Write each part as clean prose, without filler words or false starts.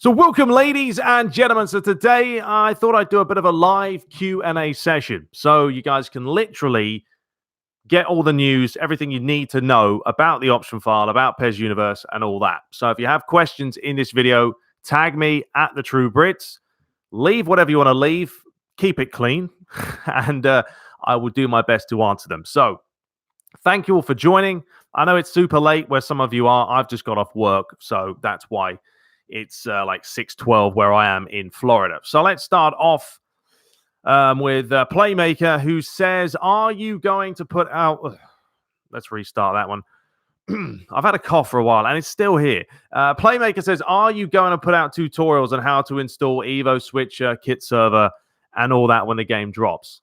So welcome, ladies and gentlemen. So today I thought I'd do a bit of a live Q&A session. So you guys can literally get all the news, everything you need to know about the option file, about PES Universe and all that. So if you have questions in this video, tag me at TheTrueBrits. Leave whatever you want to leave. Keep it clean. And I will do my best to answer them. So thank you all for joining. I know it's super late where some of you are. I've just got off work, so that's why it's like 6:12 where I am in Florida. So let's start off with Playmaker, who says, are you going to put out... Let's restart that one. I've had a cough for a while, and it's still here. Playmaker says, are you going to put out tutorials on how to install Evo Switcher, kit server, and all that when the game drops?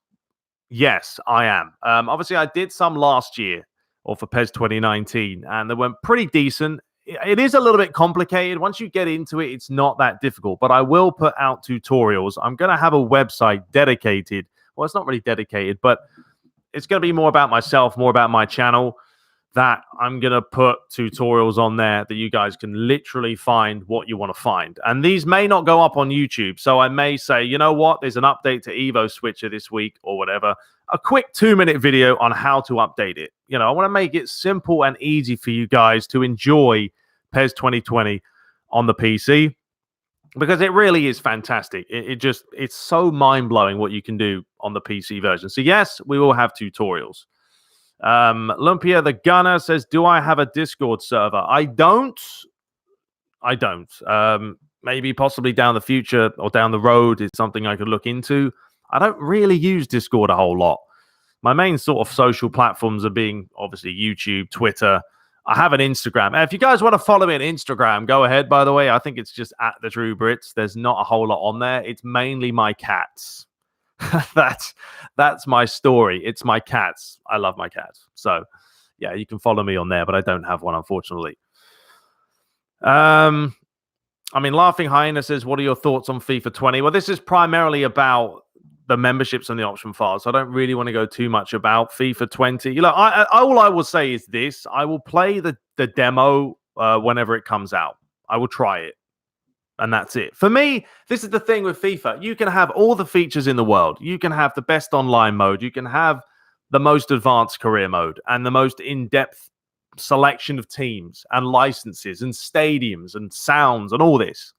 Yes, I am. Obviously, I did some last year, or for PES 2019, and they went pretty decent. It is a little bit complicated. Once you get into it, it's not that difficult, but I will put out tutorials. I'm going to have a website dedicated. Well, it's not really dedicated, but it's going to be more about myself, more about my channel, that I'm going to put tutorials on there that you guys can literally find what you want to find. And these may not go up on YouTube. So I may say, you know what? There's an update to Evo Switcher this week or whatever. A quick 2-minute video on how to update it. You know, I want to make it simple and easy for you guys to enjoy PES 2020 on the PC, because it really is fantastic. It's so mind-blowing what you can do on the PC version. So yes, we will have tutorials. Lumpia the Gunner says, do I have a Discord server? I don't. Maybe possibly down the future or down the road is something I could look into. I don't really use Discord a whole lot. My main sort of social platforms are being obviously YouTube, Twitter. I have an Instagram. If you guys want to follow me on Instagram, go ahead, by the way. I think it's just at TheTrueBrits. There's not a whole lot on there. It's mainly my cats. That's my story. It's my cats. I love my cats. So, yeah, you can follow me on there, but I don't have one, unfortunately. I mean, Laughing Hyena says, what are your thoughts on FIFA 20? Well, this is primarily about the memberships and the option files. So I don't really want to go too much about FIFA 20. You know, all I will say is this. I will play the demo whenever it comes out. I will try it. And that's it. For me, this is the thing with FIFA. You can have all the features in the world. You can have the best online mode. You can have the most advanced career mode and the most in-depth selection of teams and licenses and stadiums and sounds and all this.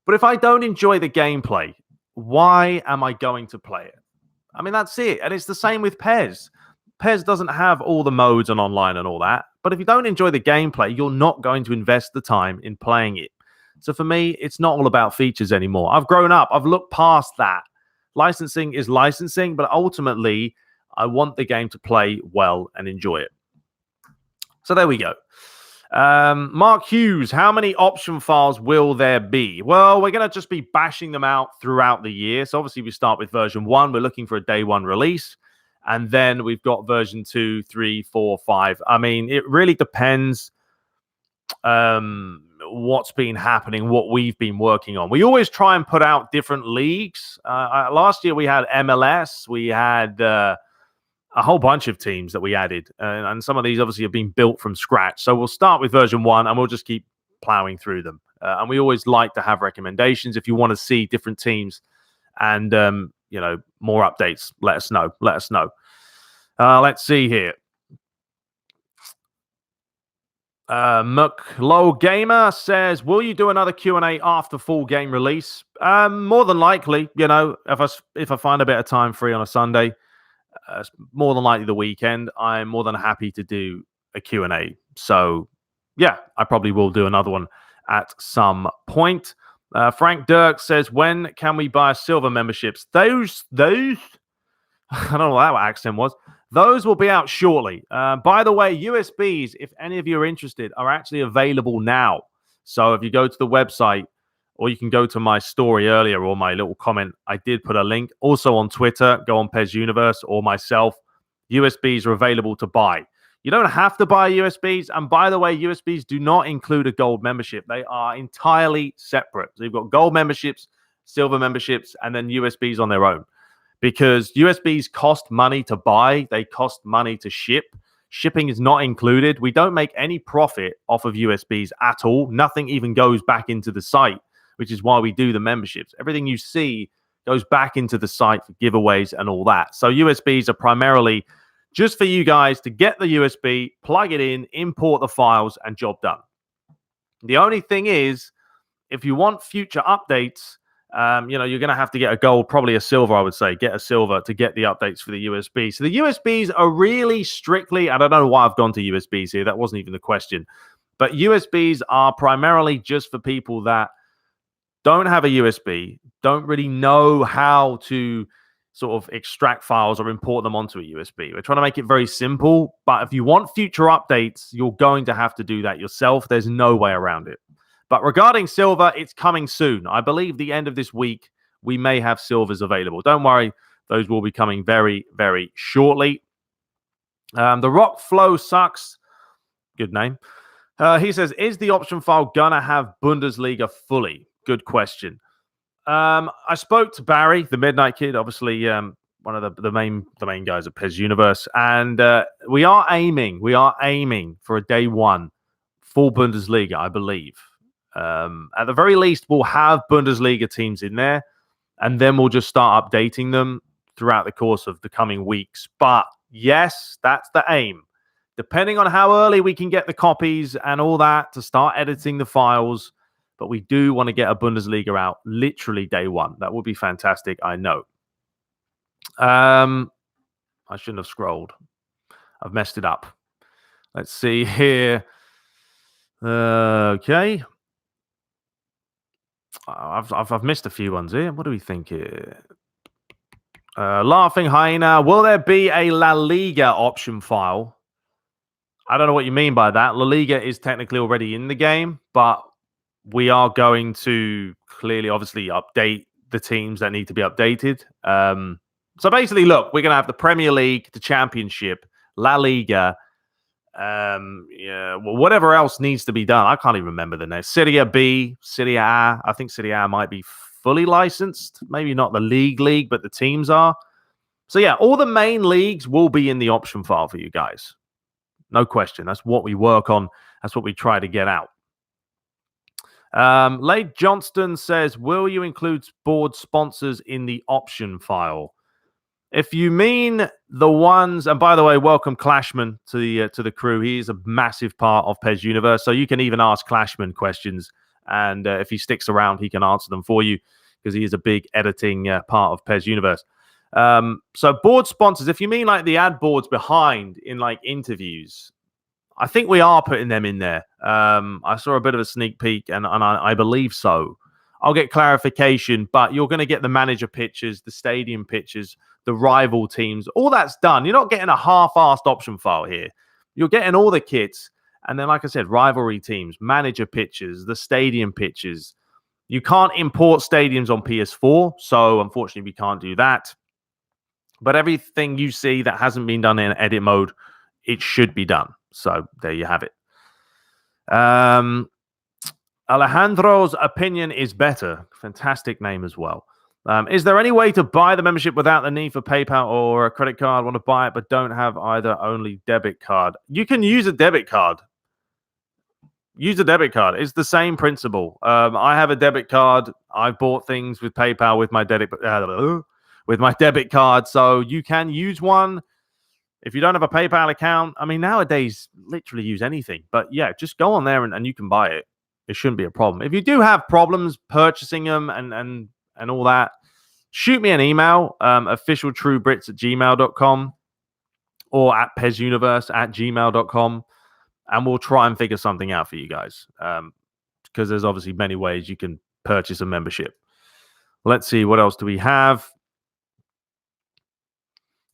But if I don't enjoy the gameplay, why am I going to play it? I mean, that's it. And it's the same with PES. PES doesn't have all the modes and online and all that. But if you don't enjoy the gameplay, you're not going to invest the time in playing it. So for me, it's not all about features anymore. I've grown up. I've looked past that. Licensing is licensing, but ultimately, I want the game to play well and enjoy it. So there we go. Mark Hughes, how many option files will there be? Well, we're going to just be bashing them out throughout the year. So obviously we start with version 1. We're looking for a day 1 release. And then we've got version 2, 3, 4, 5. I mean, it really depends what's been happening, what we've been working on. We always try and put out different leagues. Last year we had MLS. We had... a whole bunch of teams that we added. And some of these obviously have been built from scratch. So we'll start with version 1 and we'll just keep plowing through them. And we always like to have recommendations. If you want to see different teams and, you know, more updates, let us know. Let us know. Let's see here. McLow Gamer says, will you do another Q&A after full game release? More than likely, you know, if I find a bit of time free on a Sunday, more than likely the weekend, I'm more than happy to do a Q&A. So, yeah, I probably will do another one at some point. Frank Dirk says, when can we buy silver memberships? Those, I don't know what that accent was. Those will be out shortly. By the way, USBs, if any of you are interested, are actually available now. So if you go to the website, or you can go to my story earlier or my little comment. I did put a link. Also on Twitter, go on PES Universe or myself. USBs are available to buy. You don't have to buy USBs. And by the way, USBs do not include a gold membership. They are entirely separate. So you've got gold memberships, silver memberships, and then USBs on their own. Because USBs cost money to buy. They cost money to ship. Shipping is not included. We don't make any profit off of USBs at all. Nothing even goes back into the site. which is why we do the memberships. Everything you see goes back into the site for giveaways and all that. So USBs are primarily just for you guys to get the USB, plug it in, import the files, and job done. The only thing is, if you want future updates, you're going to have to get a gold, probably a silver, I would say. Get a silver to get the updates for the USB. So the USBs are really strictly, I don't know why I've gone to USBs here. That wasn't even the question. But USBs are primarily just for people that don't have a USB, don't really know how to sort of extract files or import them onto a USB. We're trying to make it very simple, but if you want future updates, you're going to have to do that yourself. There's no way around it. But regarding silver, it's coming soon. I believe the end of this week, we may have silvers available. Don't worry, those will be coming very, very shortly. The Rock Flow Sucks. Good name. He says, is the option file going to have Bundesliga fully? Good question. I spoke to Barry, the Midnight Kid, obviously one of the main guys at PES Universe, and we are aiming for a day one full Bundesliga, I believe. At the very least, we'll have Bundesliga teams in there, and then we'll just start updating them throughout the course of the coming weeks. But yes, that's the aim. Depending on how early we can get the copies and all that to start editing the files. But we do want to get a Bundesliga out literally day one. That would be fantastic, I know. I shouldn't have scrolled. I've messed it up. Let's see here. Okay. I've missed a few ones here. What do we think here? Laughing Hyena. Will there be a La Liga option file? I don't know what you mean by that. La Liga is technically already in the game, but we are going to clearly, obviously, update the teams that need to be updated. So basically, look, we're going to have the Premier League, the Championship, La Liga, whatever else needs to be done. I can't even remember the name. Serie B, Serie A. I think Serie A might be fully licensed. Maybe not the League, but the teams are. So yeah, all the main leagues will be in the option file for you guys. No question. That's what we work on. That's what we try to get out. Lade Johnston says, will you include board sponsors in the option file? If you mean the ones, and by the way, welcome Clashman to the crew. He is a massive part of PES Universe, so you can even ask Clashman questions, and if he sticks around, he can answer them for you because he is a big editing part of PES Universe. So board sponsors, if you mean like the ad boards behind in like interviews, I think we are putting them in there. I saw a bit of a sneak peek, and I believe so. I'll get clarification, but you're going to get the manager pictures, the stadium pictures, the rival teams. All that's done. You're not getting a half-assed option file here. You're getting all the kits. And then, like I said, rivalry teams, manager pictures, the stadium pictures. You can't import stadiums on PS4, so unfortunately we can't do that. But everything you see that hasn't been done in edit mode, it should be done. So there you have it. Alejandro's opinion is better. Fantastic name as well. Is there any way to buy the membership without the need for PayPal or a credit card? I want to buy it, but don't have either, only debit card. You can use a debit card. Use a debit card. It's the same principle. I have a debit card. I've bought things with PayPal with my debit card. So you can use one. If you don't have a PayPal account, I mean, nowadays, literally use anything. But yeah, just go on there and you can buy it. It shouldn't be a problem. If you do have problems purchasing them and all that, shoot me an email, officialtruebrits@gmail.com or at pesuniverse@gmail.com, and we'll try and figure something out for you guys. Because there's obviously many ways you can purchase a membership. Let's see, what else do we have?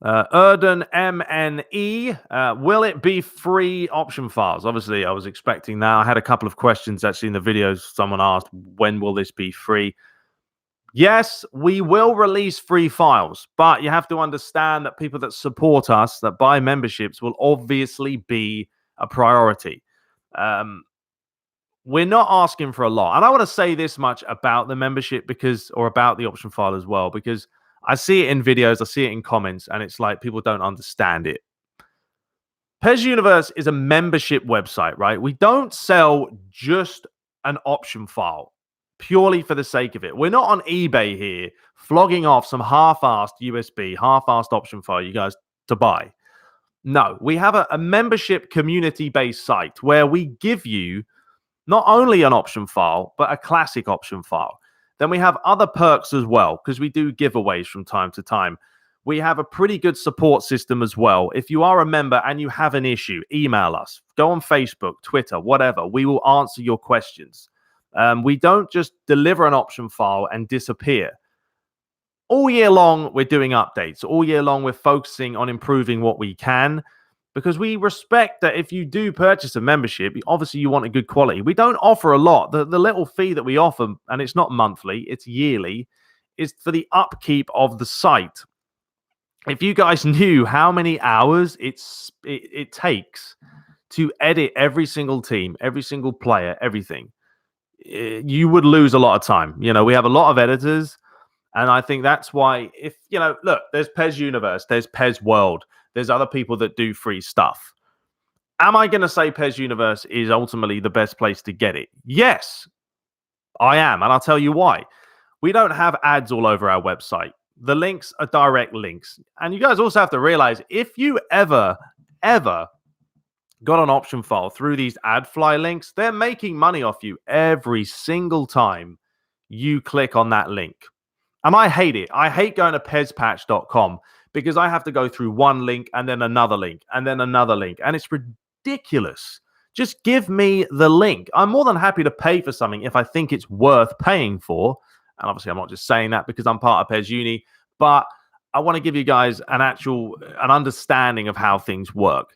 Erden MNE, will it be free option files? Obviously, I was expecting that. I had a couple of questions actually in the videos. Someone asked, when will this be free? Yes, we will release free files, but you have to understand that people that support us, that buy memberships, will obviously be a priority. We're not asking for a lot. And I want to say this much about the membership or about the option file as well, because I see it in videos, I see it in comments, and it's like people don't understand it. PES Universe is a membership website, right? We don't sell just an option file. purely for the sake of it. We're not on eBay here flogging off some half-assed USB, half-assed option file you guys to buy. No, we have a membership community-based site where we give you not only an option file, but a classic option file. Then we have other perks as well, because we do giveaways from time to time. We have a pretty good support system as well. If you are a member and you have an issue, email us. Go on Facebook, Twitter, whatever. We will answer your questions. We don't just deliver an option file and disappear. All year long, we're doing updates. All year long, we're focusing on improving what we can, because we respect that if you do purchase a membership, obviously you want a good quality. We don't offer a lot. The little fee that we offer, and it's not monthly, it's yearly, is for the upkeep of the site. If you guys knew how many hours it takes to edit every single team, every single player, everything, you would lose a lot of time. You know, we have a lot of editors, and I think that's why, if, you know, look, there's PES Universe, there's PES World, there's other people that do free stuff. Am I going to say PES Universe is ultimately the best place to get it? Yes, I am, and I'll tell you why. We don't have ads all over our website. The links are direct links. And you guys also have to realize, if you ever got an option file through these ad fly links, they're making money off you every single time you click on that link. And I hate it. I hate going to PESpatch.com because I have to go through one link and then another link and then another link. And it's ridiculous. Just give me the link. I'm more than happy to pay for something if I think it's worth paying for. And obviously, I'm not just saying that because I'm part of PES Uni, but I want to give you guys an understanding of how things work.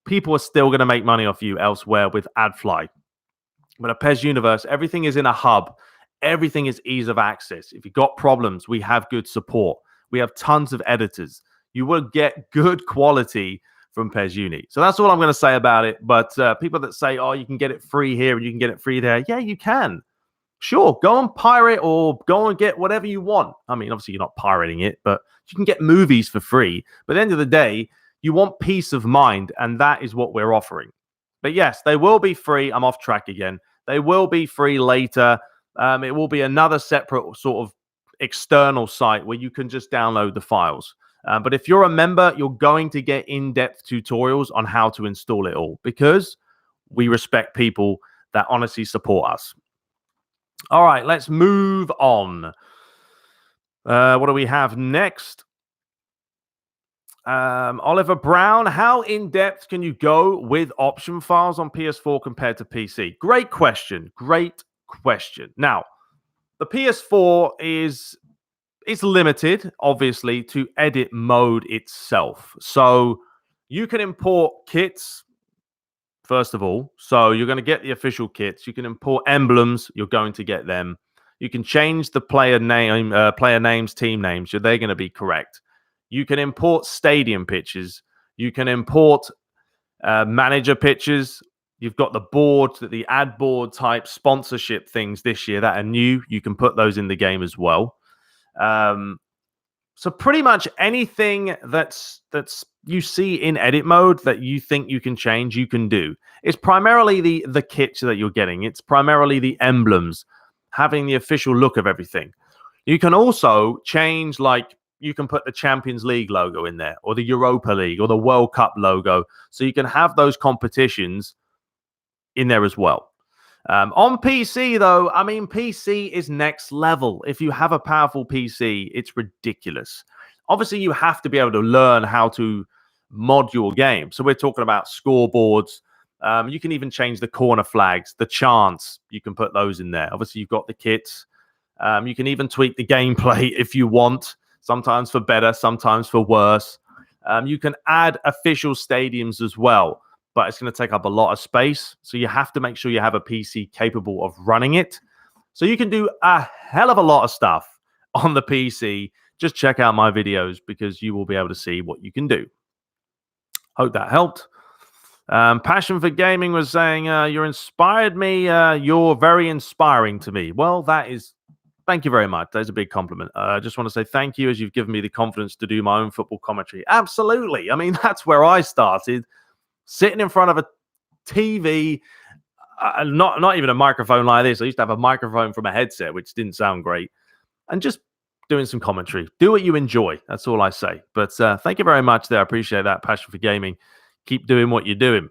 People are still going to make money off you elsewhere with AdFly. But at PES Universe, everything is in a hub. Everything is ease of access. If you've got problems, we have good support. We have tons of editors. You will get good quality from PES Uni. So that's all I'm going to say about it. But people that say, oh, you can get it free here and you can get it free there. Yeah, you can. Sure, go and pirate or go and get whatever you want. I mean, obviously, you're not pirating it, but you can get movies for free. But at the end of the day, you want peace of mind, and that is what we're offering. But yes, they will be free. I'm off track again. They will be free later. It will be another separate sort of external site where you can just download the files. But if you're a member, you're going to get in-depth tutorials on how to install it all, because we respect people that honestly support us. All right, let's move on. What do we have next? Oliver Brown, how in-depth can you go with option files on PS4 compared to PC? Great question. Great question. Now, the PS4 is limited, obviously, to edit mode itself. So you can import kits, first of all. So you're going to get the official kits. You can import emblems. You're going to get them. You can change the player names, team names. They're going to be correct. You can import stadium pictures. You can import manager pictures. You've got the board, the ad board type sponsorship things this year that are new. You can put those in the game as well. So pretty much anything that's you see in edit mode that you think you can change, you can do. It's primarily the kits that you're getting. It's primarily the emblems, having the official look of everything. You can also change, like, you can put the Champions League logo in there, or the Europa League, or the World Cup logo. So you can have those competitions in there as well. On PC, though, I mean, PC is next level. If you have a powerful PC, it's ridiculous. Obviously, you have to be able to learn how to mod your game. So we're talking about scoreboards. You can even change the corner flags, the chants. You can put those in there. Obviously, you've got the kits. You can even tweak the gameplay if you want, sometimes for better, sometimes for worse. You can add official stadiums as well, but it's going to take up a lot of space. So you have to make sure you have a PC capable of running it. So you can do a hell of a lot of stuff on the PC. Just check out my videos because you will be able to see what you can do. Hope that helped. Passion for Gaming was saying, you inspired me. You're very inspiring to me. Well, thank you very much. That's a big compliment. I just want to say thank you, as you've given me the confidence to do my own football commentary. Absolutely. I mean, that's where I started. Sitting in front of a TV, not even a microphone like this. I used to have a microphone from a headset, which didn't sound great. And just doing some commentary. Do what you enjoy. That's all I say. But thank you very much there. I appreciate that passion for gaming. Keep doing what you're doing.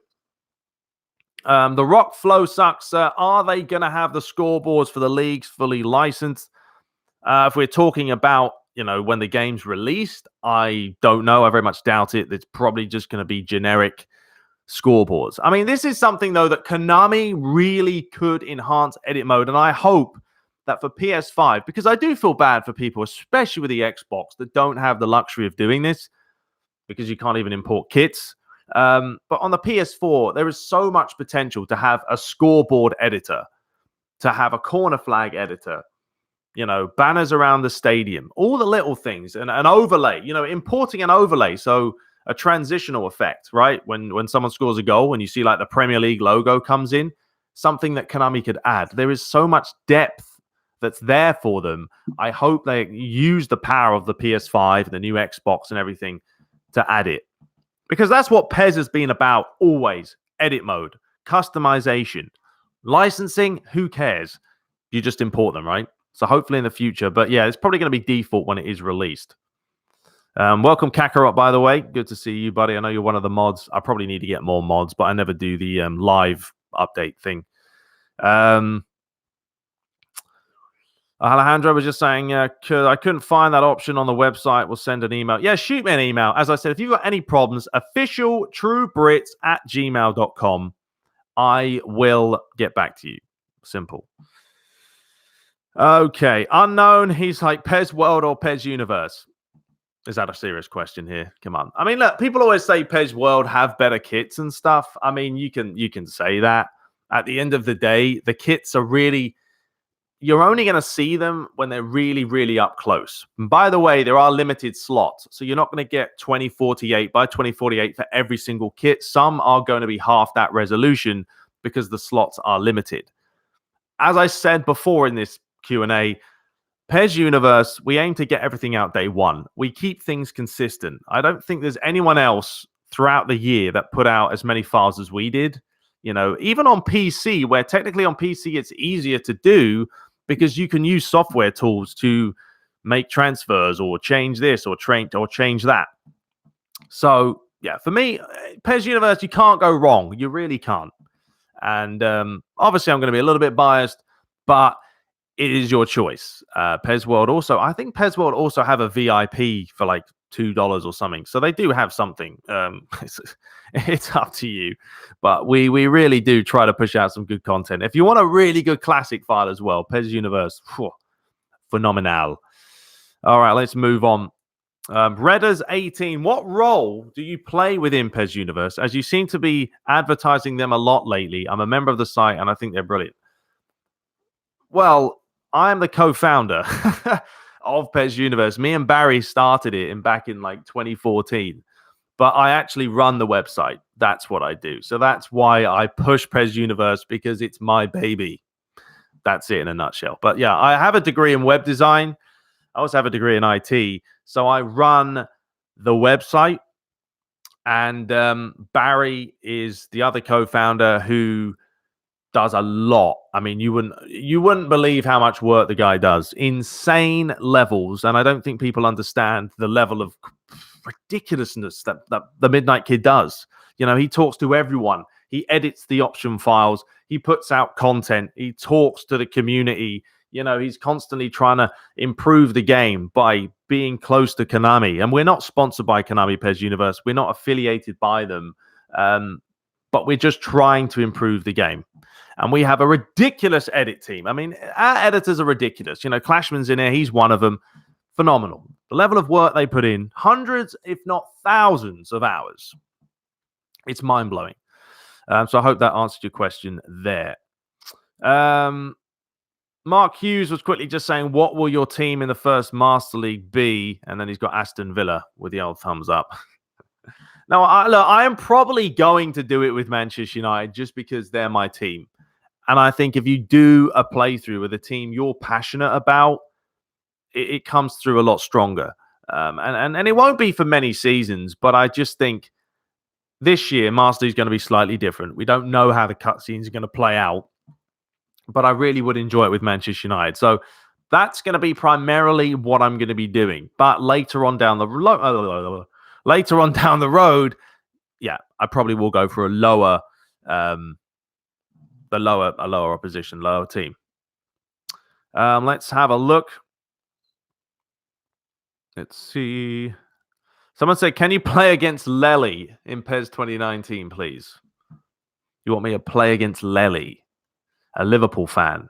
The Rock Flow sucks. Are they going to have the scoreboards for the leagues fully licensed? If we're talking about, when the game's released, I don't know. I very much doubt it. It's probably just going to be generic scoreboards. I mean, this is something, though, that Konami really could enhance edit mode. And I hope that for PS5, because I do feel bad for people, especially with the Xbox, that don't have the luxury of doing this because you can't even import kits. But on the PS4, there is so much potential to have a scoreboard editor, to have a corner flag editor, banners around the stadium, all the little things, and an overlay, importing an overlay. So a transitional effect, right? When someone scores a goal and you see like the Premier League logo comes in, something that Konami could add. There is so much depth that's there for them. I hope they use the power of the PS5, the new Xbox and everything to add it. Because that's what PES has been about always. Edit mode, customization, licensing, who cares? You just import them, right? So hopefully in the future. But yeah, it's probably going to be default when it is released. Welcome, Kakarot, by the way. Good to see you, buddy. I know you're one of the mods. I probably need to get more mods, but I never do the live update thing. Alejandro was just saying, I couldn't find that option on the website. We'll send an email. Yeah, shoot me an email. As I said, if you've got any problems, official TrueBrits@gmail.com. I will get back to you. Simple. Okay. Unknown. He's like PES World or PES Universe. Is that a serious question here? Come on. I mean, look, people always say PES World have better kits and stuff. I mean, you can say that. At the end of the day, the kits are really... You're only going to see them when they're really, really up close. And by the way, there are limited slots. So you're not going to get 2048 by 2048 for every single kit. Some are going to be half that resolution because the slots are limited. As I said before in this Q&A, PES Universe, we aim to get everything out day one. We keep things consistent. I don't think there's anyone else throughout the year that put out as many files as we did. Even on PC, where technically on PC it's easier to do, because you can use software tools to make transfers or change this or change that. So, yeah, for me, PES Universe, you can't go wrong. You really can't. And obviously, I'm going to be a little bit biased, but it is your choice. PES World also, I think PES World also have a VIP for like $2 or something. So they do have something. It's up to you. But we really do try to push out some good content. If you want a really good classic file as well, PES Universe, phenomenal. All right, let's move on. Redders18, what role do you play within PES Universe? As you seem to be advertising them a lot lately. I'm a member of the site and I think they're brilliant. Well, I'm the co-founder of PES Universe. Me and Barry started it back in like 2014. But I actually run the website. That's what I do. So that's why I push PES Universe, because it's my baby. That's it in a nutshell. But yeah, I have a degree in web design. I also have a degree in IT. So I run the website. And Barry is the other co-founder who does a lot. I mean, you wouldn't believe how much work the guy does. Insane levels. And I don't think people understand the level of ridiculousness that the Midnight Kid does. He talks to everyone. He edits the option files. He puts out content. He talks to the community. He's constantly trying to improve the game by being close to Konami. And we're not sponsored by Konami PES Universe. We're not affiliated by them. But we're just trying to improve the game. And we have a ridiculous edit team. I mean, our editors are ridiculous. Clashman's in there. He's one of them. Phenomenal. The level of work they put in, hundreds, if not thousands of hours. It's mind-blowing. So I hope that answered your question there. Mark Hughes was quickly just saying, what will your team in the first Master League be? And then he's got Aston Villa with the old thumbs up. Now, I am probably going to do it with Manchester United just because they're my team. And I think if you do a playthrough with a team you're passionate about, it comes through a lot stronger. And it won't be for many seasons, but I just think this year, Master is going to be slightly different. We don't know how the cutscenes are going to play out, but I really would enjoy it with Manchester United. So that's going to be primarily what I'm going to be doing. But later on down the road, yeah, I probably will go for a lower opposition, lower team. Let's have a look. Let's see. Someone said, can you play against Lely in PES 2019, please? You want me to play against Lely, a Liverpool fan?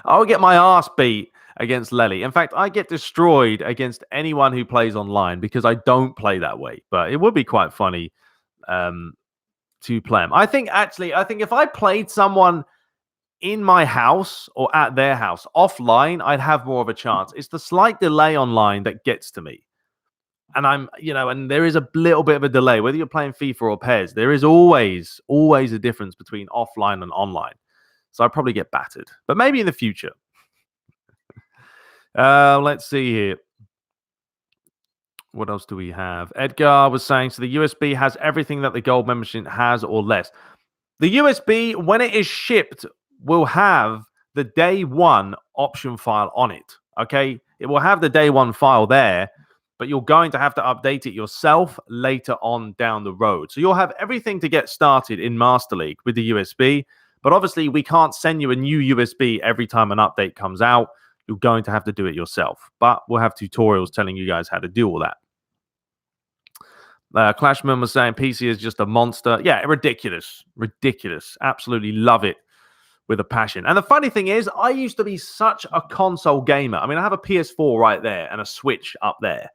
I'll get my ass beat against Lely. In fact, I get destroyed against anyone who plays online because I don't play that way. But it would be quite funny to play them. I think if I played someone in my house or at their house offline, I'd have more of a chance. It's the slight delay online that gets to me. And and there is a little bit of a delay, whether you're playing FIFA or PES, there is always a difference between offline and online. So I'll probably get battered, but maybe in the future. Let's see here. What else do we have? Edgar was saying, so the USB has everything that the gold membership has or less. The USB, when it is shipped, will have the day one option file on it. Okay. It will have the day one file there, but you're going to have to update it yourself later on down the road. So you'll have everything to get started in Master League with the USB, but obviously we can't send you a new USB every time an update comes out. You're going to have to do it yourself, but we'll have tutorials telling you guys how to do all that. Clashman was saying PC is just a monster. Yeah, ridiculous. Absolutely love it with a passion. And the funny thing is, I used to be such a console gamer. I mean, I have a PS4 right there and a Switch up there.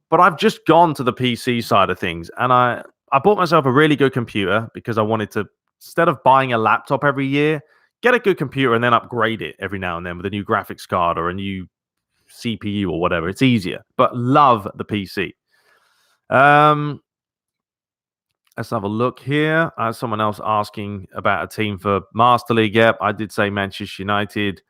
But I've just gone to the PC side of things. And I bought myself a really good computer because I wanted to, instead of buying a laptop every year, get a good computer and then upgrade it every now and then with a new graphics card or a new CPU or whatever. It's easier. But love the PC. Let's have a look here. Someone else asking about a team for Master League. Yep, I did say Manchester United.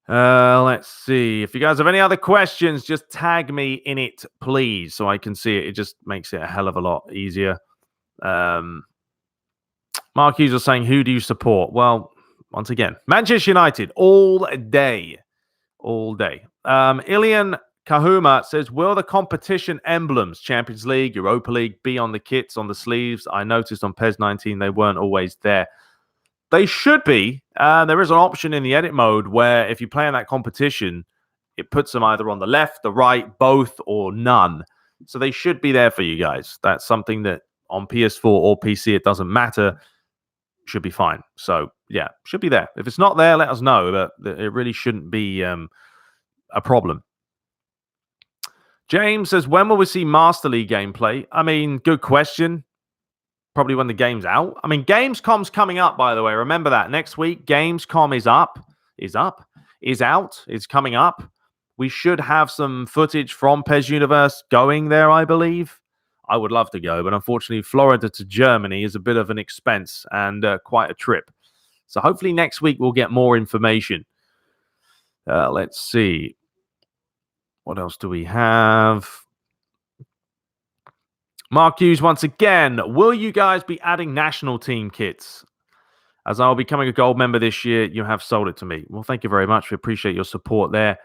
Let's see. If you guys have any other questions, just tag me in it, please, so I can see it. It just makes it a hell of a lot easier. Mark Hughes was saying, who do you support? Well, once again, Manchester United all day. Ilian Kahuma says, will the competition emblems, Champions League, Europa League, be on the kits, on the sleeves? I noticed on PES 19 they weren't always there. They should be. There is an option in the edit mode where if you play in that competition, it puts them either on the left, the right, both, or none. So they should be there for you guys. That's something that on PS4 or PC, it doesn't matter. Should be fine. So, yeah, should be there. If it's not there, let us know. But it really shouldn't be a problem. James says, when will we see Master League gameplay? I mean, good question. Probably when the game's out. I mean, Gamescom's coming up, by the way. Remember that. Next week, Gamescom is out. It's coming up. We should have some footage from PES Universe going there, I believe. I would love to go, but unfortunately, Florida to Germany is a bit of an expense and quite a trip. So hopefully next week we'll get more information. Let's see. What else do we have? Mark Hughes, once again, will you guys be adding national team kits? As I'll be becoming a gold member this year, you have sold it to me. Well, thank you very much. We appreciate your support there.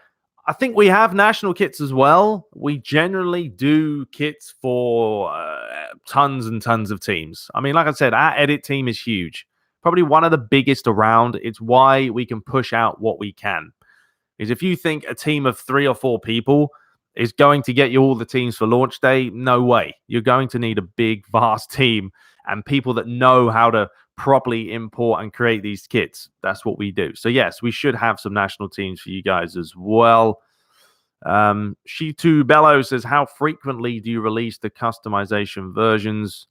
I think we have national kits as well. We generally do kits for tons and tons of teams. I mean, like I said, our edit team is huge. Probably one of the biggest around. It's why we can push out what we can. Is if you think a team of 3 or 4 people is going to get you all the teams for launch day, no way. You're going to need a big, vast team and people that know how to properly import and create these kits. That's what we do. So yes, we should have some national teams for you guys as well. She2 Bello says, how frequently do you release the customization versions?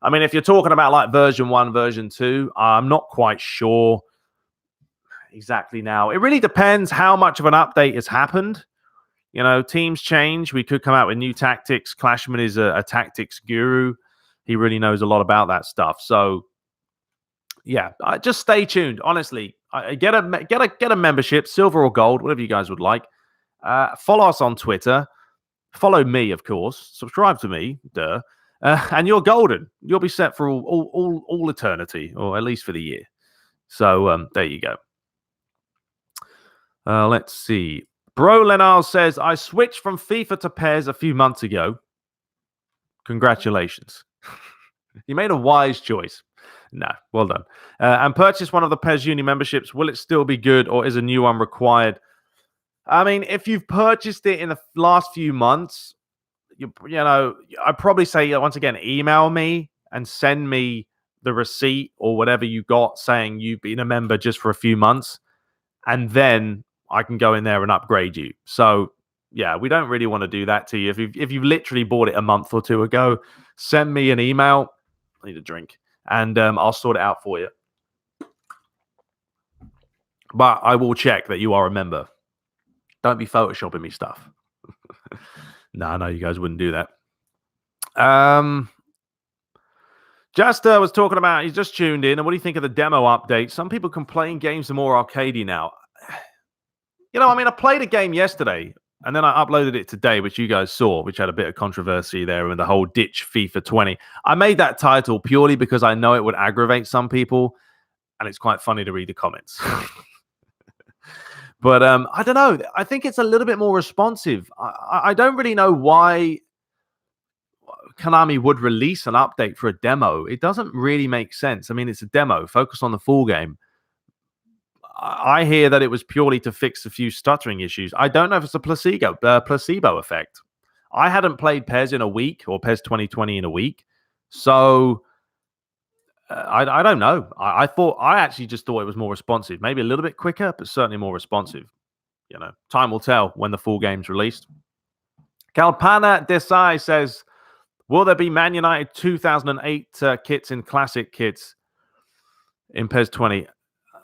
I mean, if you're talking about like version 1, version 2, I'm not quite sure exactly now. It really depends how much of an update has happened. You know, teams change. We could come out with new tactics. Clashman is a tactics guru. He really knows a lot about that stuff. So, yeah, just stay tuned. Honestly, get a membership, silver or gold, whatever you guys would like. Follow us on Twitter. Follow me, of course. Subscribe to me, duh. And you're golden. You'll be set for all eternity, or at least for the year. So there you go. Let's see. Bro Lenal says, I switched from FIFA to PES a few months ago. Congratulations. You made a wise choice. No, well done. And purchased one of the PES Uni memberships. Will it still be good, or is a new one required? I mean, if you've purchased it in the last few months, you know, I'd probably say, once again, email me and send me the receipt or whatever you got saying you've been a member just for a few months. And then I can go in there and upgrade you. So, yeah, we don't really want to do that to you. If you've literally bought it a month or two ago, send me an email. I need a drink. And I'll sort it out for you. But I will check that you are a member. Don't be photoshopping me stuff. No, you guys wouldn't do that. Jester was talking about, he's just tuned in, and what do you think of the demo update? Some people complain games are more arcadey now. You know, I mean, I played a game yesterday, and then I uploaded it today, which you guys saw, which had a bit of controversy there and the whole ditch FIFA 20. I made that title purely because I know it would aggravate some people, and it's quite funny to read the comments. But I don't know. I think it's a little bit more responsive. I don't really know why Konami would release an update for a demo. It doesn't really make sense. I mean, it's a demo. Focus on the full game. I hear that it was purely to fix a few stuttering issues. I don't know if it's a placebo effect. I hadn't played PES in a week, or PES 2020 in a week. So I don't know. I actually just thought it was more responsive. Maybe a little bit quicker, but certainly more responsive. You know, time will tell when the full game's released. Kalpana Desai says, will there be Man United 2008 kits in classic kits in PES 20?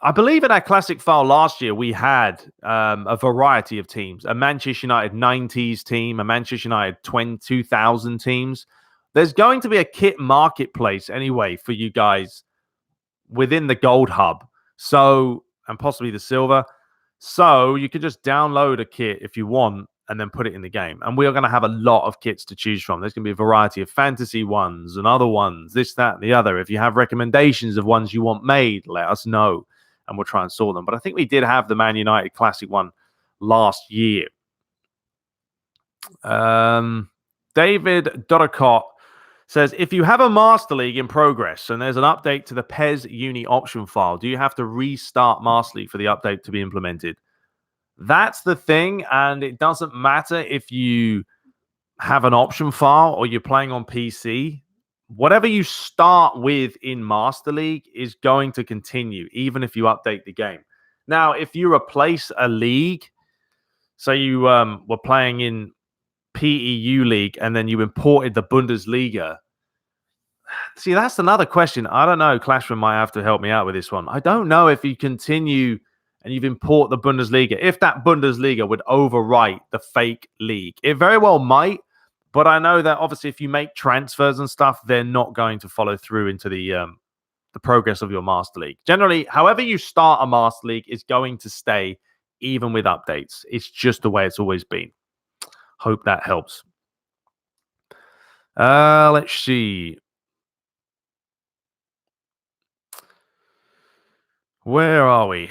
I believe in our classic file last year, we had a variety of teams. A Manchester United 90s team, a Manchester United 2000 teams. There's going to be a kit marketplace anyway for you guys within the Gold Hub. So, and possibly the Silver. So you could just download a kit if you want and then put it in the game. And we are going to have a lot of kits to choose from. There's going to be a variety of fantasy ones and other ones, this, that, and the other. If you have recommendations of ones you want made, let us know and we'll try and sort them. But I think we did have the Man United Classic one last year. David Doricott says, if you have a Master League in progress and there's an update to the PES Uni option file, do you have to restart Master League for the update to be implemented? That's the thing, and it doesn't matter if you have an option file or you're playing on PC. Whatever you start with in Master League is going to continue, even if you update the game. Now, if you replace a league, so you were playing in PEU League and then you imported the Bundesliga. See, that's another question. I don't know. Clashman might have to help me out with this one. I don't know if you continue and you've import the Bundesliga, if that Bundesliga would overwrite the fake league. It very well might, but I know that obviously if you make transfers and stuff, they're not going to follow through into the progress of your Master League. Generally, however you start a Master League is going to stay even with updates. It's just the way it's always been. Hope that helps. Let's see. Where are we?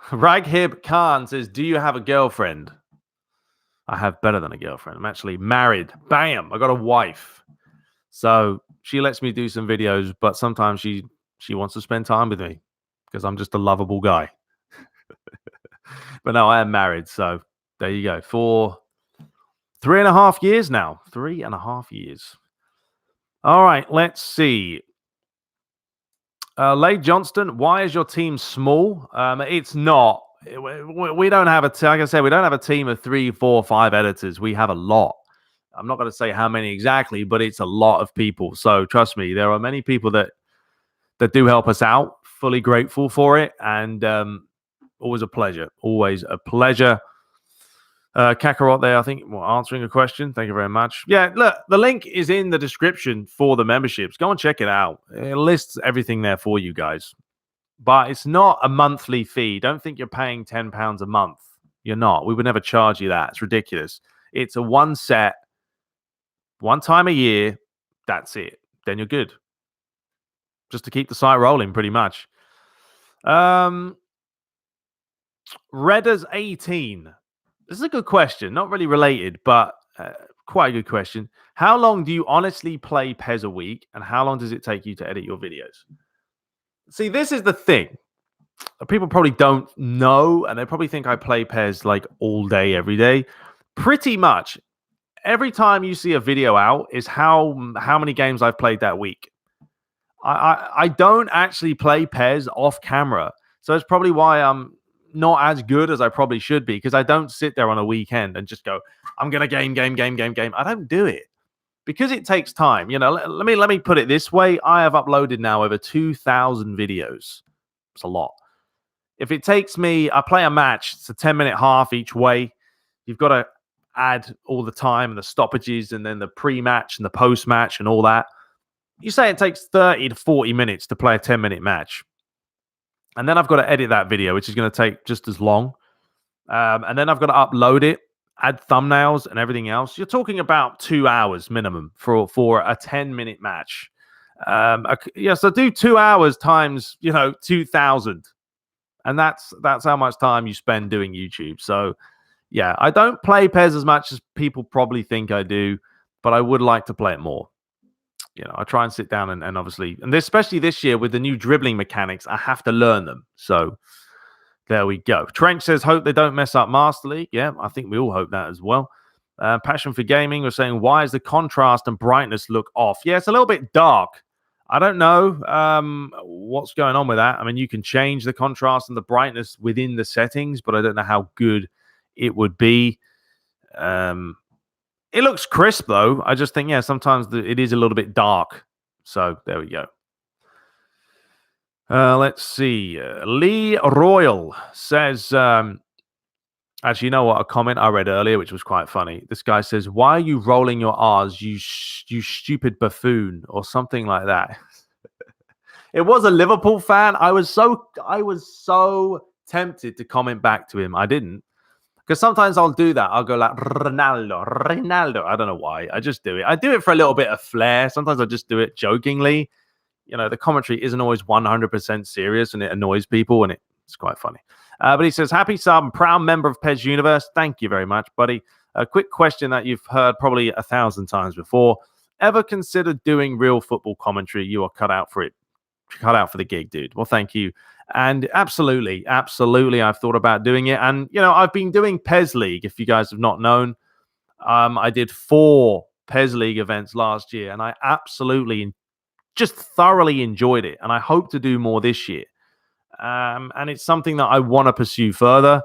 Raghib Khan says, do you have a girlfriend? I have better than a girlfriend. I'm actually married. Bam! I got a wife. So she lets me do some videos, but sometimes she wants to spend time with me because I'm just a lovable guy. But no, I am married. So there you go. For 3.5 years now. 3.5 years. All right, let's see. Leigh Johnston, why is your team small? It's not. We don't have like I said, we don't have a team of 3, 4, 5 editors. We have a lot. I'm not going to say how many exactly, but it's a lot of people. So trust me, there are many people that do help us out. Fully grateful for it, and always a pleasure. Always a pleasure. Kakarot there, I think, answering a question. Thank you very much. Yeah, look, the link is in the description for the memberships. Go and check it out. It lists everything there for you guys. But it's not a monthly fee. Don't think you're paying £10 a month. You're not. We would never charge you that. It's ridiculous. It's a one set, one time a year. That's it. Then you're good. Just to keep the site rolling, pretty much. Redders 18. This is a good question. Not really related, but quite a good question. How long do you honestly play PES a week, and how long does it take you to edit your videos? See, this is the thing. People probably don't know, and they probably think I play PES like all day, every day. Pretty much every time you see a video out is how many games I've played that week. I don't actually play PES off camera, so it's probably why I'm not as good as I probably should be, because I don't sit there on a weekend and just go, I'm gonna game. I don't do it because it takes time. You know, let me put it this way: I have uploaded now over 2,000 videos. It's a lot. If it takes me, I play a match, it's a 10-minute half each way. You've got to add all the time and the stoppages and then the pre-match and the post-match and all that. You say it takes 30 to 40 minutes to play a 10-minute match. And then I've got to edit that video, which is going to take just as long. And then I've got to upload it, add thumbnails and everything else. You're talking about 2 hours minimum for a 10-minute match. So do 2 hours times, 2,000. And that's how much time you spend doing YouTube. So, yeah, I don't play PES as much as people probably think I do, but I would like to play it more. I try and sit down and obviously, and especially this year with the new dribbling mechanics, I have to learn them. So there we go. Trench says, hope they don't mess up Master League. Yeah, I think we all hope that as well. Passion for Gaming was saying, why is the contrast and brightness look off? Yeah, it's a little bit dark. I don't know what's going on with that. I mean, you can change the contrast and the brightness within the settings, but I don't know how good it would be. It looks crisp, though. I just think, sometimes it is a little bit dark. So there we go. Let's see. Lee Royal says, actually, you know what? A comment I read earlier, which was quite funny. This guy says, why are you rolling your R's, you stupid buffoon, or something like that. It was a Liverpool fan. I was so tempted to comment back to him. I didn't. Because sometimes I'll do that. I'll go like, Ronaldo. I don't know why. I just do it. I do it for a little bit of flair. Sometimes I just do it jokingly. The commentary isn't always 100% serious, and it annoys people, and it's quite funny. But he says, happy sub and proud member of PES Universe. Thank you very much, buddy. A quick question that you've heard probably 1,000 times before. Ever considered doing real football commentary? You are cut out for it. Cut out for the gig, dude. Well, thank you. And absolutely, I've thought about doing it. And, I've been doing PES League, if you guys have not known. I did 4 PES League events last year, and I absolutely just thoroughly enjoyed it. And I hope to do more this year. And it's something that I want to pursue further.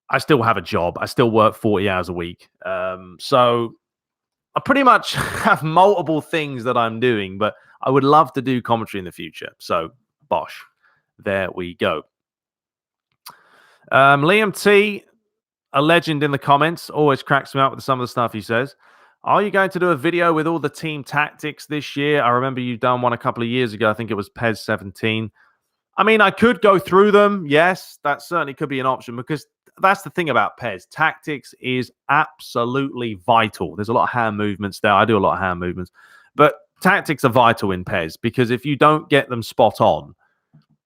I still have a job. I still work 40 hours a week. So I pretty much have multiple things that I'm doing, but I would love to do commentary in the future. So, bosh. There we go. Liam T, a legend in the comments, always cracks me up with some of the stuff he says. Are you going to do a video with all the team tactics this year? I remember you done one a couple of years ago. I think it was PES 17. I mean, I could go through them. Yes, that certainly could be an option, because that's the thing about PES. Tactics is absolutely vital. There's a lot of hand movements there. I do a lot of hand movements. But tactics are vital in PES, because if you don't get them spot on,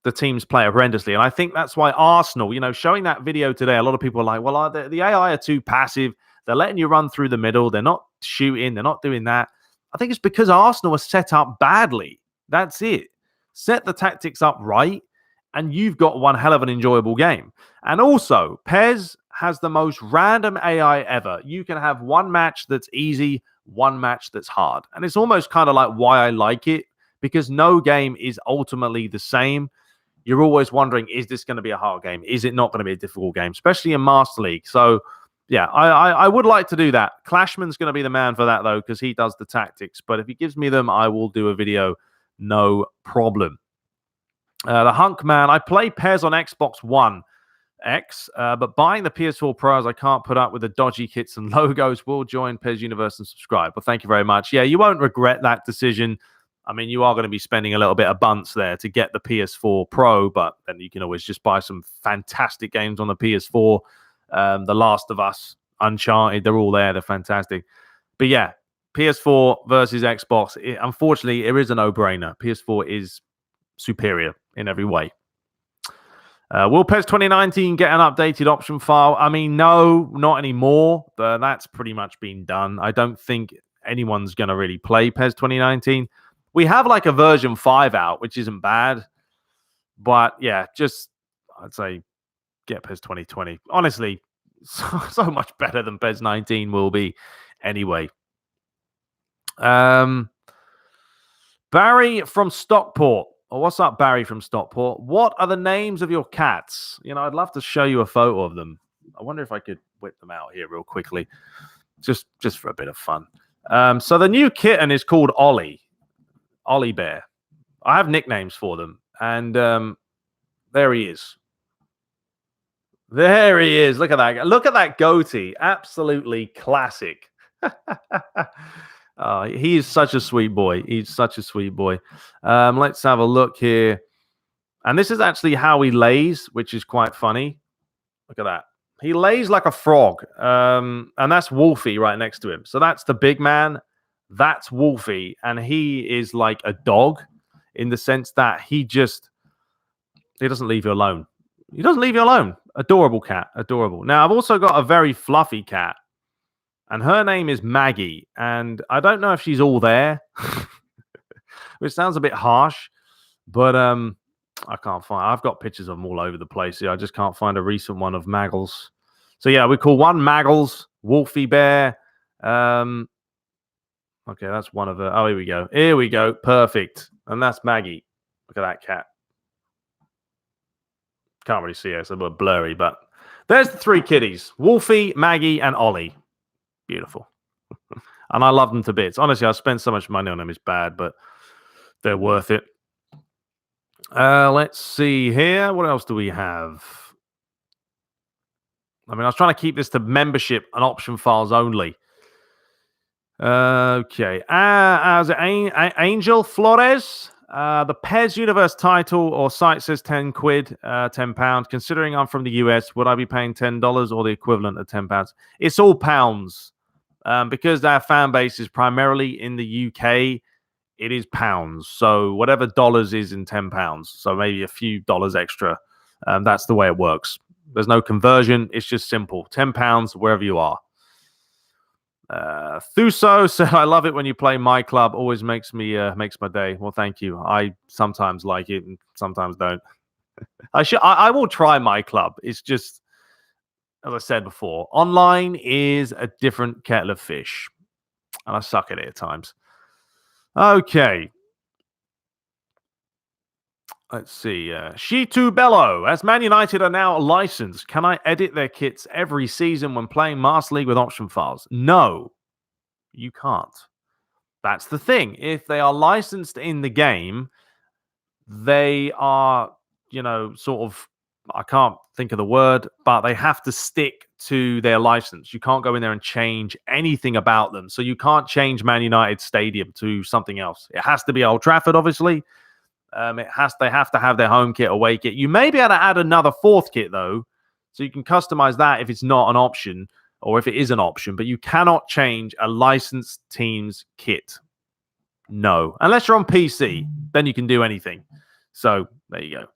the teams play horrendously. And I think that's why Arsenal, showing that video today, a lot of people are like, well, the AI are too passive. They're letting you run through the middle. They're not shooting. They're not doing that. I think it's because Arsenal was set up badly. That's it. Set the tactics up right, and you've got one hell of an enjoyable game. And also, PES has the most random AI ever. You can have one match that's easy, one match that's hard. And it's almost kind of like why I like it, because no game is ultimately the same. You're always wondering, is this going to be a hard game? Is it not going to be a difficult game? Especially in Master League. So, yeah, I would like to do that. Clashman's going to be the man for that, though, because he does the tactics. But if he gives me them, I will do a video. No problem. The Hunk Man, I play PES on Xbox One X, but buying the PS4 Pros, I can't put up with the dodgy kits and logos. Will join PES Universe and subscribe. Well, thank you very much. Yeah, you won't regret that decision. I mean, you are going to be spending a little bit of bunts there to get the PS4 Pro, but then you can always just buy some fantastic games on the PS4 The Last of Us, Uncharted, they're all there. They're fantastic. But yeah, PS4 versus Xbox. Unfortunately, it is a no-brainer. PS4 is superior in every way. Will PES 2019 get an updated option file? I mean, no, not anymore. But that's pretty much been done. I don't think anyone's going to really play PES 2019. We have like a version 5 out, which isn't bad. But yeah, just I'd say get PES 2020. Honestly, so much better than PES 19 will be anyway. Barry from Stockport. Oh, what's up, Barry from Stockport? What are the names of your cats? You know, I'd love to show you a photo of them. I wonder if I could whip them out here real quickly, just for a bit of fun. So the new kitten is called Ollie Bear. I have nicknames for them, and there he is. There he is. Look at that. Look at that goatee. Absolutely classic. He is such a sweet boy. He's such a sweet boy. Let's have a look here. And this is actually how he lays, which is quite funny. Look at that. He lays like a frog. And that's Wolfie right next to him. So that's the big man. That's Wolfie. And he is like a dog in the sense that he doesn't leave you alone. He doesn't leave you alone. Adorable cat. Adorable. Now, I've also got a very fluffy cat. And her name is Maggie. And I don't know if she's all there. Which sounds a bit harsh. But I can't find... I've got pictures of them all over the place. Yeah, I just can't find a recent one of Maggles. So yeah, we call one Maggles, Wolfie Bear. Okay, that's one of her. Oh, here we go. Here we go. Perfect. And that's Maggie. Look at that cat. Can't really see it. It's a bit blurry, but there's the 3 kitties. Wolfie, Maggie, and Ollie. Beautiful. And I love them to bits. Honestly, I spent so much money on them. It's bad, but they're worth it. Let's see here. What else do we have? I mean, I was trying to keep this to membership and option files only. Okay. As Angel Flores, the PES Universe title or site says 10 quid, £10. Considering I'm from the US, would I be paying $10 or the equivalent of £10? It's all pounds. Because our fan base is primarily in the UK, it is pounds. So whatever dollars is in £10. So maybe a few dollars extra. That's the way it works. There's no conversion. It's just simple. £10 wherever you are. Thuso said, I love it when you play MyClub. Always makes my day. Well, thank you. I sometimes like it and sometimes don't. I will try MyClub. It's just, as I said before, online is a different kettle of fish. And I suck at it at times. Okay. Let's see. Shitu Bello. As Man United are now licensed, can I edit their kits every season when playing Master League with option files? No, you can't. That's the thing. If they are licensed in the game, they are, sort of, I can't think of the word, but they have to stick to their license. You can't go in there and change anything about them. So you can't change Man United Stadium to something else. It has to be Old Trafford, obviously. They have to have their home kit, away kit. You may be able to add another 4th kit, though. So you can customize that if it's not an option or if it is an option. But you cannot change a licensed team's kit. No. Unless you're on PC, then you can do anything. So there you go.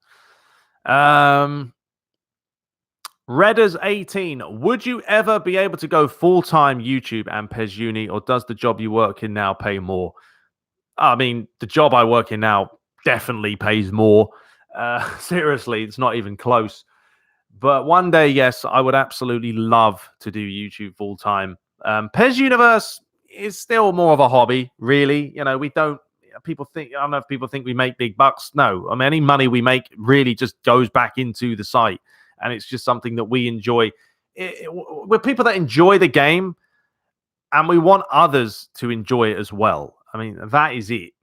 Redders18. Would you ever be able to go full-time YouTube and PES Uni, or does the job you work in now pay more? I mean, the job I work in now definitely pays more. Seriously, it's not even close. But one day, yes, I would absolutely love to do YouTube full time. PES Universe is still more of a hobby, really. We don't. People think, I don't know if people think we make big bucks. No, I mean, any money we make really just goes back into the site, and it's just something that we enjoy. We're people that enjoy the game, and we want others to enjoy it as well. I mean, that is it.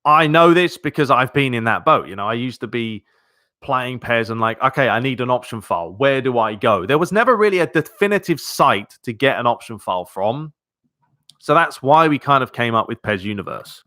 I know this because I've been in that boat. I used to be playing PES and like, okay, I need an option file. Where do I go? There was never really a definitive site to get an option file from. So that's why we kind of came up with PES Universe.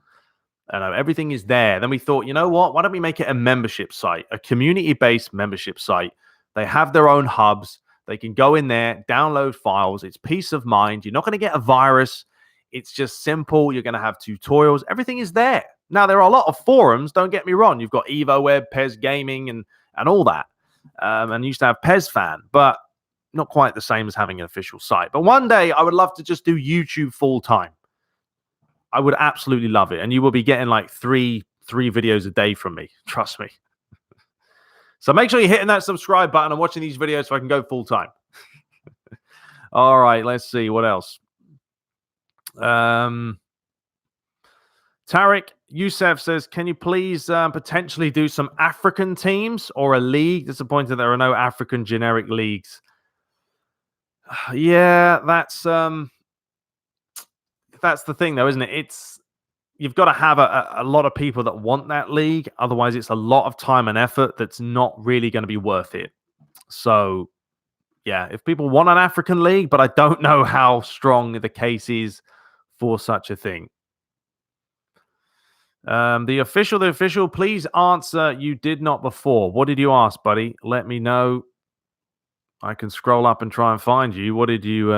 Everything is there. Then we thought, you know what? Why don't we make it a membership site, a community-based membership site? They have their own hubs. They can go in there, download files. It's peace of mind. You're not going to get a virus. It's just simple. You're going to have tutorials. Everything is there. Now, there are a lot of forums. Don't get me wrong. You've got EvoWeb, PES Gaming, and all that. And used to have PES Fan, but not quite the same as having an official site. But one day, I would love to just do YouTube full time. I would absolutely love it. And you will be getting like three videos a day from me. Trust me. So make sure you're hitting that subscribe button and watching these videos so I can go full time. All right, let's see what else. Tariq Youssef says, can you please potentially do some African teams or a league? Disappointed there are no African generic leagues. Yeah, that's the thing, though, isn't it? You've got to have a lot of people that want that league. Otherwise, it's a lot of time and effort that's not really going to be worth it. So, yeah, if people want an African league, but I don't know how strong the case is for such a thing. The official, please answer. You did not before. What did you ask, buddy? Let me know. I can scroll up and try and find you. What did you...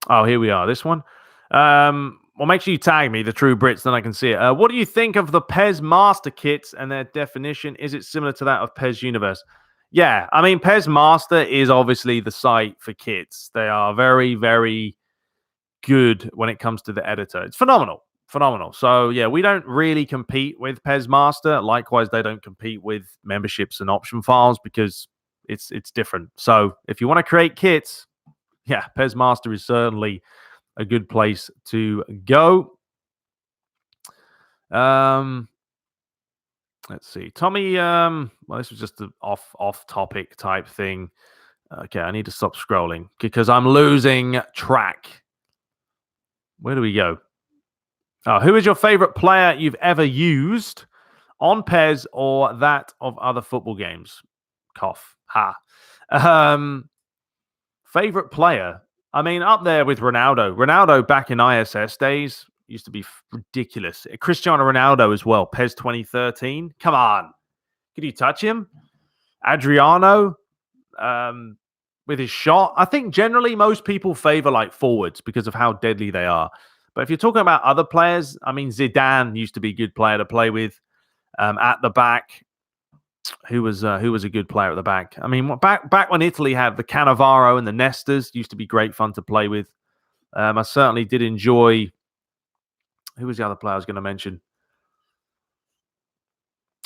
Oh, here we are. This one. Well, make sure you tag me, TheTrueBrits, then I can see it. What do you think of the PES Master kits and their definition? Is it similar to that of PES Universe? Yeah, I mean, PES Master is obviously the site for kits. They are very, very good when it comes to the editor. It's phenomenal. Phenomenal. So, yeah, we don't really compete with PES Master. Likewise, they don't compete with memberships and option files because it's different. So, if you want to create kits, yeah, PES Master is certainly a good place to go. Let's see. Tommy, well, this was just an off-topic type thing. Okay, I need to stop scrolling because I'm losing track. Where do we go? Oh, who is your favorite player you've ever used on PES or that of other football games? Cough. Ha. Favorite player? I mean, up there with Ronaldo. Ronaldo back in ISS days used to be ridiculous. Cristiano Ronaldo as well. PES 2013. Come on. Could you touch him? Adriano with his shot. I think generally most people favor like forwards because of how deadly they are. But if you're talking about other players, I mean, Zidane used to be a good player to play with at the back. Who was a good player at the back? I mean, back when Italy had the Cannavaro and the Nestas, used to be great fun to play with. I certainly did enjoy. Who was the other player I was going to mention?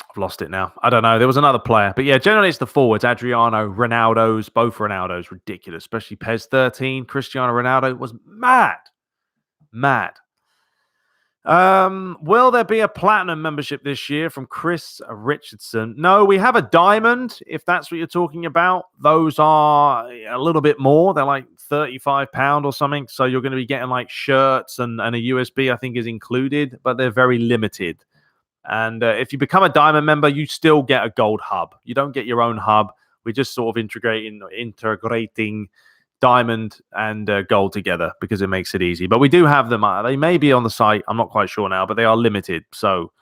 I've lost it now. I don't know. There was another player, but yeah, generally it's the forwards. Adriano, Ronaldo's, both Ronaldo's, ridiculous. Especially PES 13. Cristiano Ronaldo was mad. Will there be a platinum membership this year from Chris Richardson? No, we have a diamond, if that's what you're talking about. Those are a little bit more. They're like £35 or something. So you're going to be getting like shirts and a USB, I think, is included, but they're very limited. And if you become a diamond member, you still get a gold hub. You don't get your own hub. We're just sort of integrating diamond and gold together because it makes it easy. But we do have them. They may be on the site. I'm not quite sure now, but they are limited. So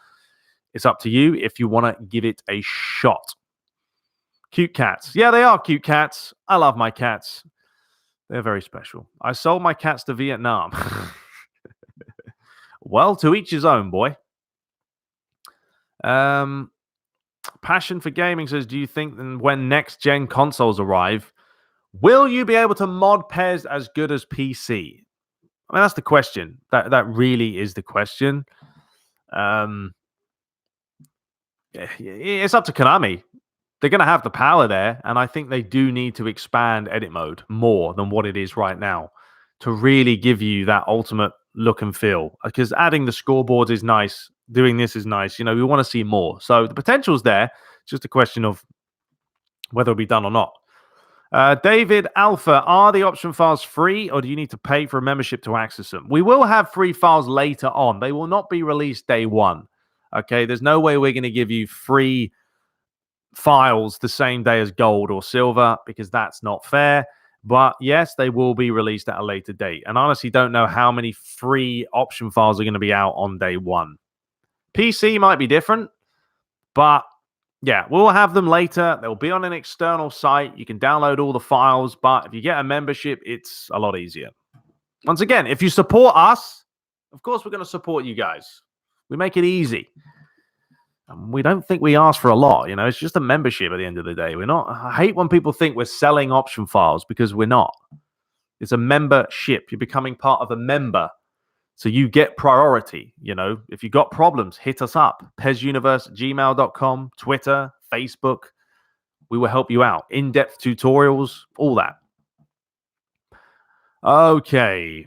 it's up to you if you want to give it a shot. Cute cats. Yeah, they are cute cats. I love my cats. They're very special. I sold my cats to Vietnam. Well, to each his own, boy. Passion for Gaming says, do you think when next-gen consoles arrive, will you be able to mod PES as good as PC? I mean, that's the question. That really is the question. It's up to Konami. They're going to have the power there, and I think they do need to expand edit mode more than what it is right now to really give you that ultimate look and feel. Because adding the scoreboards is nice. Doing this is nice. You know, we want to see more. So the potential's there. It's just a question of whether it'll be done or not. David Alpha, are the option files free or do you need to pay for a membership to access them? We will have free files later on. They will not be released day one. Okay, there's no way we're going to give you free files the same day as gold or silver because that's not fair. But yes, they will be released at a later date. And honestly, don't know how many free option files are going to be out on day one. PC might be different, but Yeah, we'll have them later. They'll be on an external site. You can download all the files, but if you get a membership, it's a lot easier. Once again, if you support us, of course we're going to support you guys. We make it easy. And we don't think we ask for a lot. It's just a membership at the end of the day. I hate when people think we're selling option files, because we're not. It's a membership. You're becoming part of a member. So you get priority. If you got problems, hit us up. PES Universe, gmail.com, Twitter, Facebook. We will help you out. In-depth tutorials, all that. Okay.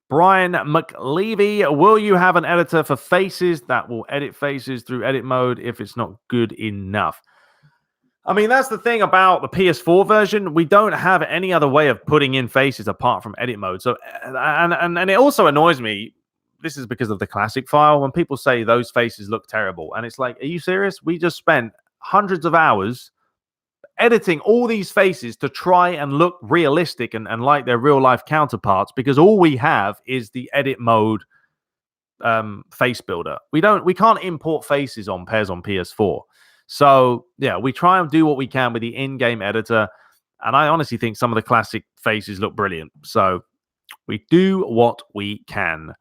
Brian McLevy, will you have an editor for faces that will edit faces through edit mode if it's not good enough? I mean, that's the thing about the PS4 version. We don't have any other way of putting in faces apart from edit mode. So, and it also annoys me. This is because of the classic file. When people say those faces look terrible, and it's like, are you serious? We just spent hundreds of hours editing all these faces to try and look realistic and like their real life counterparts, because all we have is the edit mode face builder. We can't import faces on PES on PS4. So yeah, we try and do what we can with the in-game editor, and I honestly think some of the classic faces look brilliant. So we do what we can.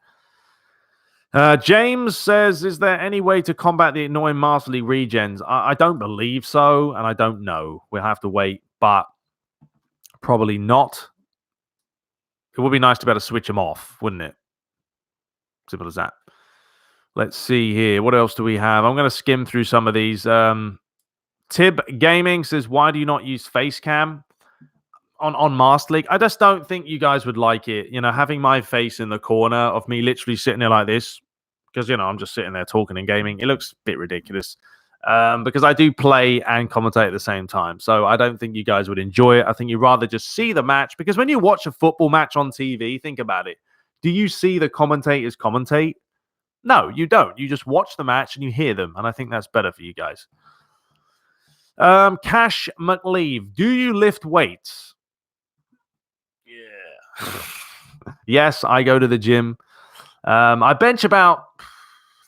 James says, is there any way to combat the annoying Master League regens? I don't believe so, and I don't know. We'll have to wait, but probably not. It would be nice to be able to switch them off, wouldn't it? Simple as that. Let's see here. What else do we have? I'm going to skim through some of these. Tib Gaming says, why do you not use face cam on Master League? I just don't think you guys would like it. Having my face in the corner of me literally sitting there like this, because, I'm just sitting there talking and gaming. It looks a bit ridiculous because I do play and commentate at the same time. So I don't think you guys would enjoy it. I think you'd rather just see the match, because when you watch a football match on TV, think about it. Do you see the commentators commentate? No, you don't. You just watch the match and you hear them. And I think that's better for you guys. Cash McLeave, do you lift weights? Yeah. Yes, I go to the gym. I bench about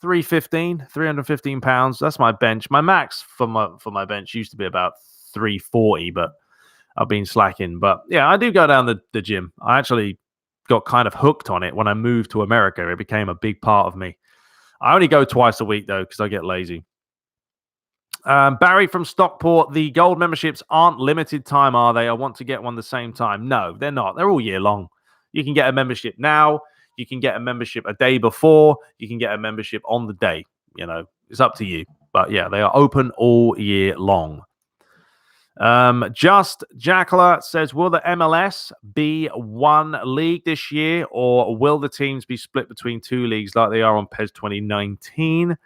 315 pounds. That's my bench. My max for my bench used to be about 340, but I've been slacking. But yeah, I do go down the gym. I actually got kind of hooked on it when I moved to America. It became a big part of me. I only go twice a week, though, because I get lazy. Barry from Stockport, the gold memberships aren't limited time, are they? I want to get one the same time. No, they're not. They're all year long. You can get a membership now. You can get a membership a day before. You can get a membership on the day. It's up to you. But yeah, they are open all year long. Just Jackler says, will the MLS be one league this year, or will the teams be split between two leagues like they are on PES 2019?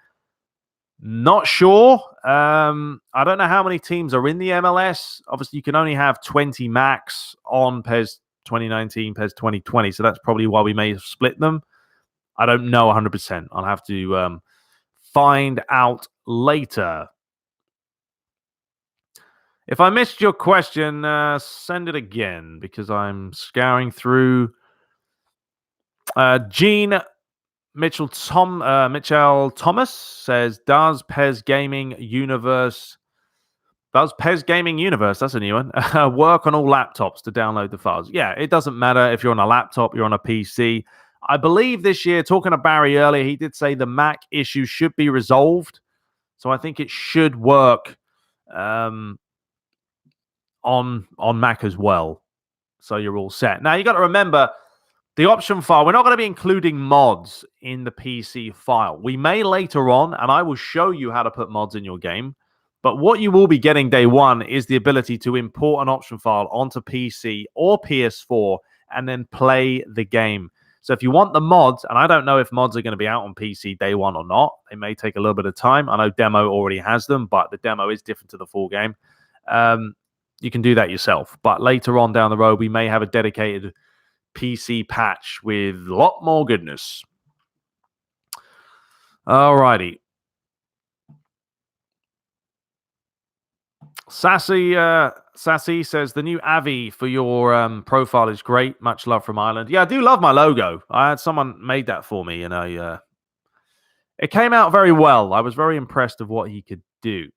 Not sure. I don't know how many teams are in the MLS. Obviously, you can only have 20 max on PES 2019, PES 2020, so that's probably why we may have split them. I don't know 100%. I'll have to find out later. If I missed your question, send it again, because I'm scouring through. Gene Mitchell Thomas says, does PES Gaming Universe, that's a new one, work on all laptops to download the files? Yeah, it doesn't matter if you're on a laptop, you're on a PC. I believe this year, talking to Barry earlier, he did say the Mac issue should be resolved. So I think it should work on Mac as well. So you're all set. Now, you got to remember, the option file, we're not going to be including mods in the PC file. We may later on, and I will show you how to put mods in your game. But what you will be getting day one is the ability to import an option file onto PC or PS4 and then play the game. So if you want the mods, and I don't know if mods are going to be out on PC day one or not. They may take a little bit of time. I know Demo already has them, but the demo is different to the full game. You can do that yourself. But later on down the road, we may have a dedicated PC patch with a lot more goodness. Alrighty. Sassy says, the new Avi for your profile is great. Much love from Ireland. Yeah, I do love my logo. I had someone made that for me, and it came out very well. I was very impressed of what he could do.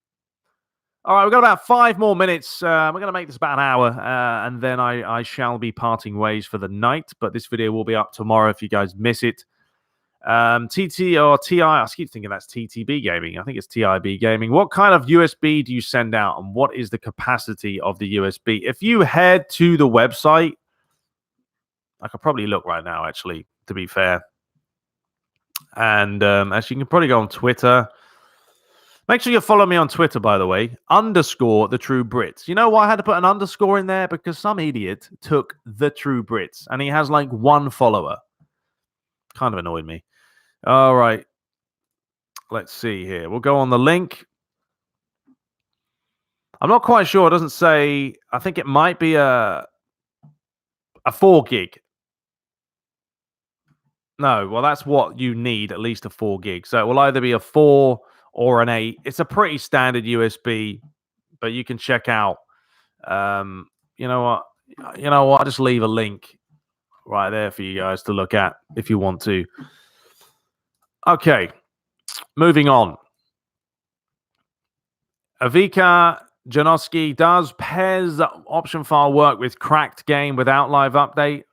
All right, we've got about 5 more minutes. We're going to make this about an hour, and then I shall be parting ways for the night. But this video will be up tomorrow if you guys miss it. TT or TI, I keep thinking that's TTB Gaming. I think it's TIB Gaming. What kind of USB do you send out, and what is the capacity of the USB? If you head to the website, I could probably look right now, actually, to be fair. And actually, you can probably go on Twitter. Make sure you follow me on Twitter, by the way, _ TheTrueBrits. You know why I had to put an underscore in there? Because some idiot took TheTrueBrits, and he has like 1 follower. Kind of annoyed me. All right. Let's see here. We'll go on the link. I'm not quite sure. It doesn't say. I think it might be a 4 gig. No, well, that's what you need, at least a 4 gig. So it will either be a 4 or an 8. It's a pretty standard USB, but you can check out. You know what? I'll just leave a link right there for you guys to look at if you want to. Okay, moving on. Avika Janoski, does PES option file work with cracked game without live update?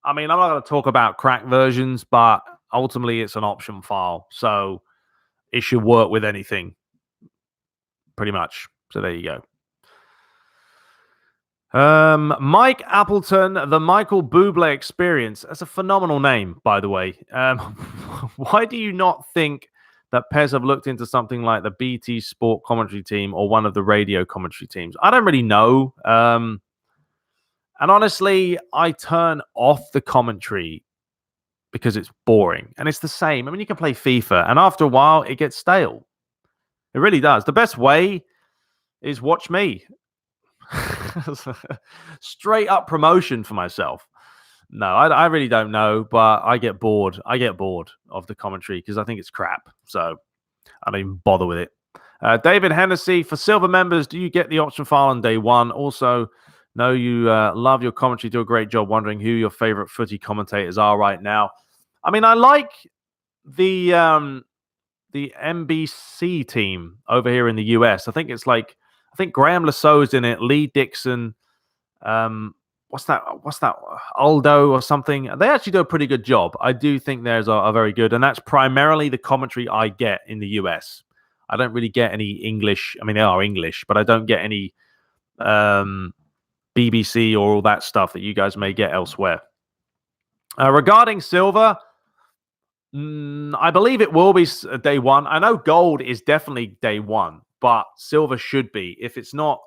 I mean, I'm not going to talk about cracked versions, but ultimately it's an option file, so it should work with anything, pretty much. So there you go. Mike Appleton, the Michael Bublé Experience. That's a phenomenal name, by the way. Why do you not think that PES have looked into something like the BT Sport commentary team or one of the radio commentary teams? I don't really know. And honestly, I turn off the commentary because it's boring. And it's the same. I mean, you can play FIFA, and after a while, it gets stale. It really does. The best way is watch me. Straight up promotion for myself. No, I really don't know, but I get bored. I get bored of the commentary because I think it's crap. So I don't even bother with it. David Hennessy, for silver members, do you get the option file on day 1? Also, know you love your commentary, do a great job. Wondering who your favorite footy commentators are right now. I mean, I like the NBC team over here in the US. I think Graham Lassau's in it, Lee Dixon, what's that, Aldo or something. They actually do a pretty good job. I do think theirs are very good, and that's primarily the commentary I get in the US. I don't really get any English. I mean, they are English, but I don't get any BBC or all that stuff that you guys may get elsewhere. Regarding silver, I believe it will be day 1. I know gold is definitely day 1, but silver should be. If it's not,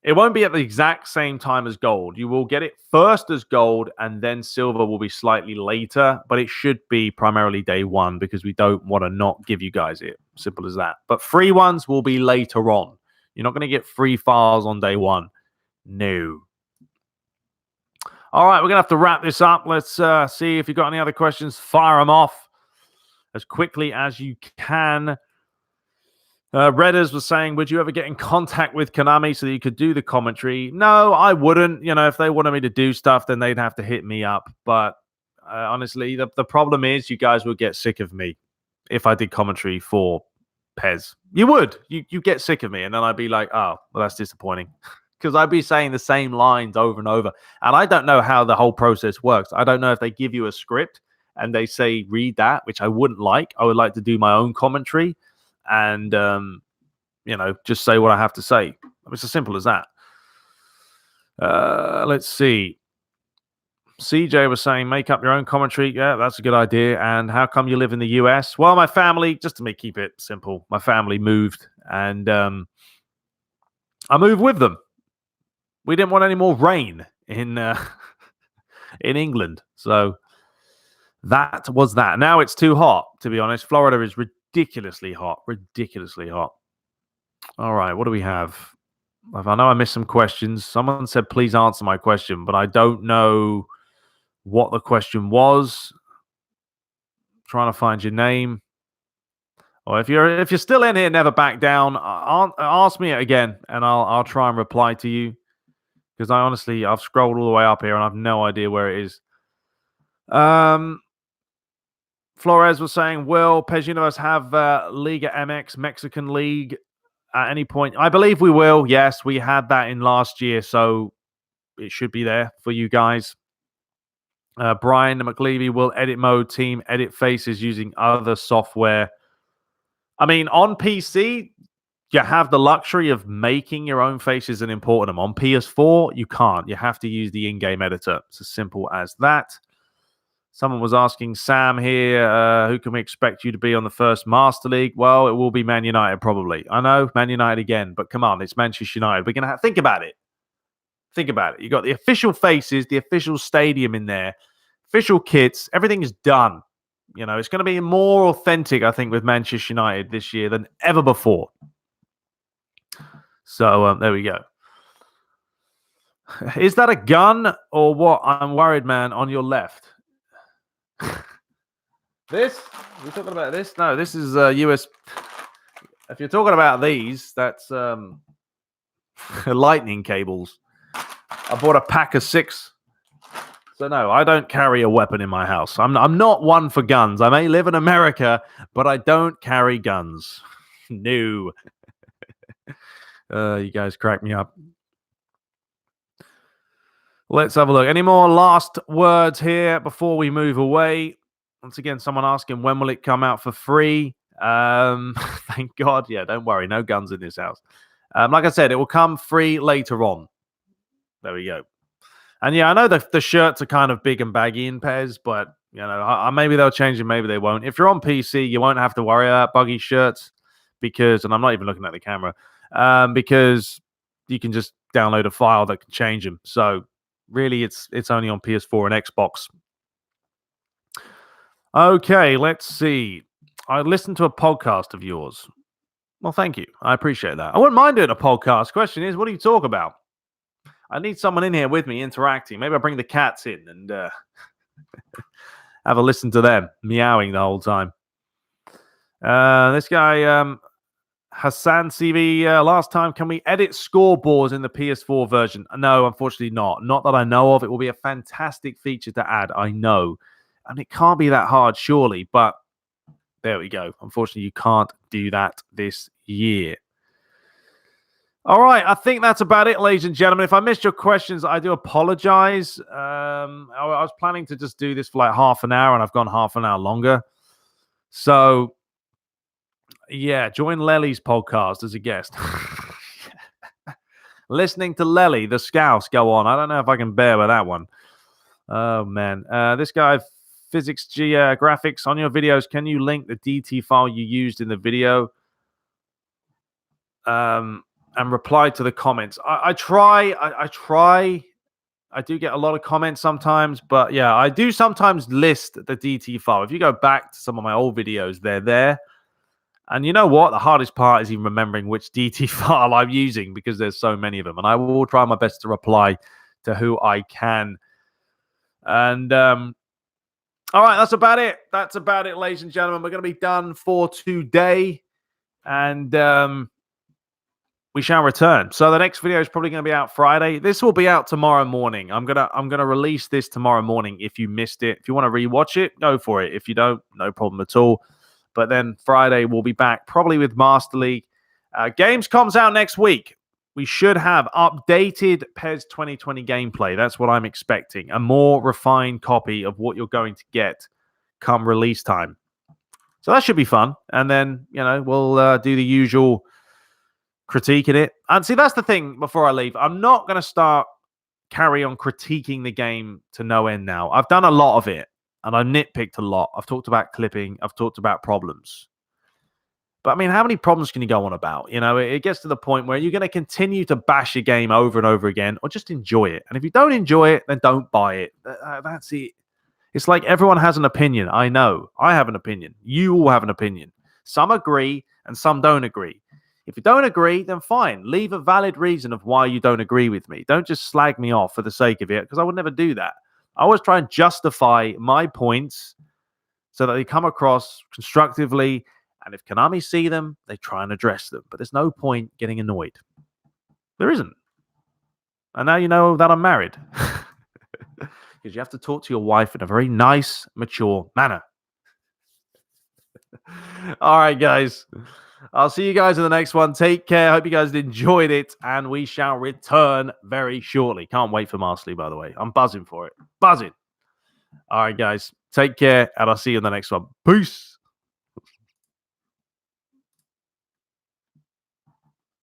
it won't be at the exact same time as gold. You will get it first as gold, and then silver will be slightly later, but it should be primarily day 1 because we don't want to not give you guys it. Simple as that. But free ones will be later on. You're not going to get free files on day 1. No. All right, we're going to have to wrap this up. Let's see if you've got any other questions. Fire them off as quickly as you can. Redders was saying, would you ever get in contact with Konami so that you could do the commentary? No, I wouldn't. You know, if they wanted me to do stuff, then they'd have to hit me up. But honestly, the problem is you guys would get sick of me if I did commentary for PES. You would. You get sick of me, and then I'd be like, oh, well, that's disappointing. Because I'd be saying the same lines over and over. And I don't know how the whole process works. I don't know if they give you a script and they say, read that, which I wouldn't like. I would like to do my own commentary and, just say what I have to say. It's as simple as that. Let's see. CJ was saying, make up your own commentary. Yeah, that's a good idea. And how come you live in the US? Well, my family, just to keep it simple, my family moved and I moved with them. We didn't want any more rain in England. So that was that. Now it's too hot, to be honest. Florida is ridiculously hot. Ridiculously hot. All right, what do we have? I know I missed some questions. Someone said, please answer my question, but I don't know what the question was. Trying to find your name. Or if you're still in here, never back down. Ask me it again, and I'll try and reply to you. Because I've scrolled all the way up here and I've no idea where it is. Flores was saying, will PES Universe have Liga MX, Mexican League? at any point. I believe we will. Yes, we had that in last year, so it should be there for you guys. Brian McLeavy will edit mode team edit faces using other software. I mean, on PC, you have the luxury of making your own faces and importing them. On PS4, you can't. You have to use the in-game editor. It's as simple as that. Someone was asking Sam here, who can we expect you to be on the first Master League? Well, it will be Man United probably. I know, Man United again, but come on, it's Manchester United. We're going to think about it. Think about it. You got the official faces, the official stadium in there, official kits. Everything is done. You know, it's going to be more authentic, I think, with Manchester United this year than ever before. So there we go. Is that a gun or what? I'm worried, man, on your left. This? Are you talking about this? No, this is US. If you're talking about these, that's lightning cables. I bought a pack of 6. So no, I don't carry a weapon in my house. I'm not one for guns. I may live in America, but I don't carry guns. No. You guys crack me up. Let's have a look. Any more last words here before we move away? Once again, someone asking, when will it come out for free? Thank God. Yeah, don't worry. No guns in this house. Like I said, it will come free later on. There we go. And yeah, I know the shirts are kind of big and baggy in PES, but you know, maybe they'll change it, maybe they won't. If you're on PC, you won't have to worry about buggy shirts because, and I'm not even looking at the camera, because you can just download a file that can change them. So really, it's only on PS4 and Xbox. Okay, let's see. I listened to a podcast of yours. Well, thank you. I appreciate that. I wouldn't mind doing a podcast. Question is, what do you talk about? I need someone in here with me interacting. Maybe I'll bring the cats in and have a listen to them meowing the whole time. This guy, Hassan CV, last time, can we edit scoreboards in the PS4 version? No, unfortunately not. Not that I know of. It will be a fantastic feature to add, I know. And it can't be that hard, surely. But there we go. Unfortunately, you can't do that this year. All right, I think that's about it, ladies and gentlemen. If I missed your questions, I do apologize. I was planning to just do this for like half an hour, and I've gone half an hour longer. So, yeah, join Lely's podcast as a guest. Listening to Lely, the Scouse, go on. I don't know if I can bear with that one. Oh, man. This guy, Physics Graphics, on your videos, can you link the DT file you used in the video? And reply to the comments. I try. I do get a lot of comments sometimes, but yeah, I do sometimes list the DT file. If you go back to some of my old videos, they're there. And you know what? The hardest part is even remembering which DT file I'm using because there's so many of them. And I will try my best to reply to who I can. And all right, that's about it. That's about it, ladies and gentlemen. We're going to be done for today. And we shall return. So the next video is probably going to be out Friday. This will be out tomorrow morning. I'm gonna release this tomorrow morning. If you missed it, if you want to rewatch it, go for it. If you don't, no problem at all. But then Friday we'll be back probably with Master League. Gamescom's out next week. We should have updated PES 2020 gameplay. That's what I'm expecting. A more refined copy of what you're going to get come release time. So that should be fun. And then we'll do the usual critiquing it. And see, that's the thing before I leave. I'm not going to carry on critiquing the game to no end now. I've done a lot of it and I've nitpicked a lot. I've talked about clipping. I've talked about problems. But I mean, how many problems can you go on about? It gets to the point where you're going to continue to bash a game over and over again or just enjoy it. And if you don't enjoy it, then don't buy it. That's it. It's like everyone has an opinion. I know. I have an opinion. You all have an opinion. Some agree and some don't agree. If you don't agree, then fine. Leave a valid reason of why you don't agree with me. Don't just slag me off for the sake of it, because I would never do that. I always try and justify my points so that they come across constructively. And if Konami see them, they try and address them. But there's no point getting annoyed. There isn't. And now you know that I'm married. Because you have to talk to your wife in a very nice, mature manner. All right, guys. I'll see you guys in the next one. Take care. Hope you guys enjoyed it, and we shall return very shortly. Can't wait for Master League, by the way. I'm buzzing for it. Buzzing. All right, guys. Take care, and I'll see you in the next one. Peace.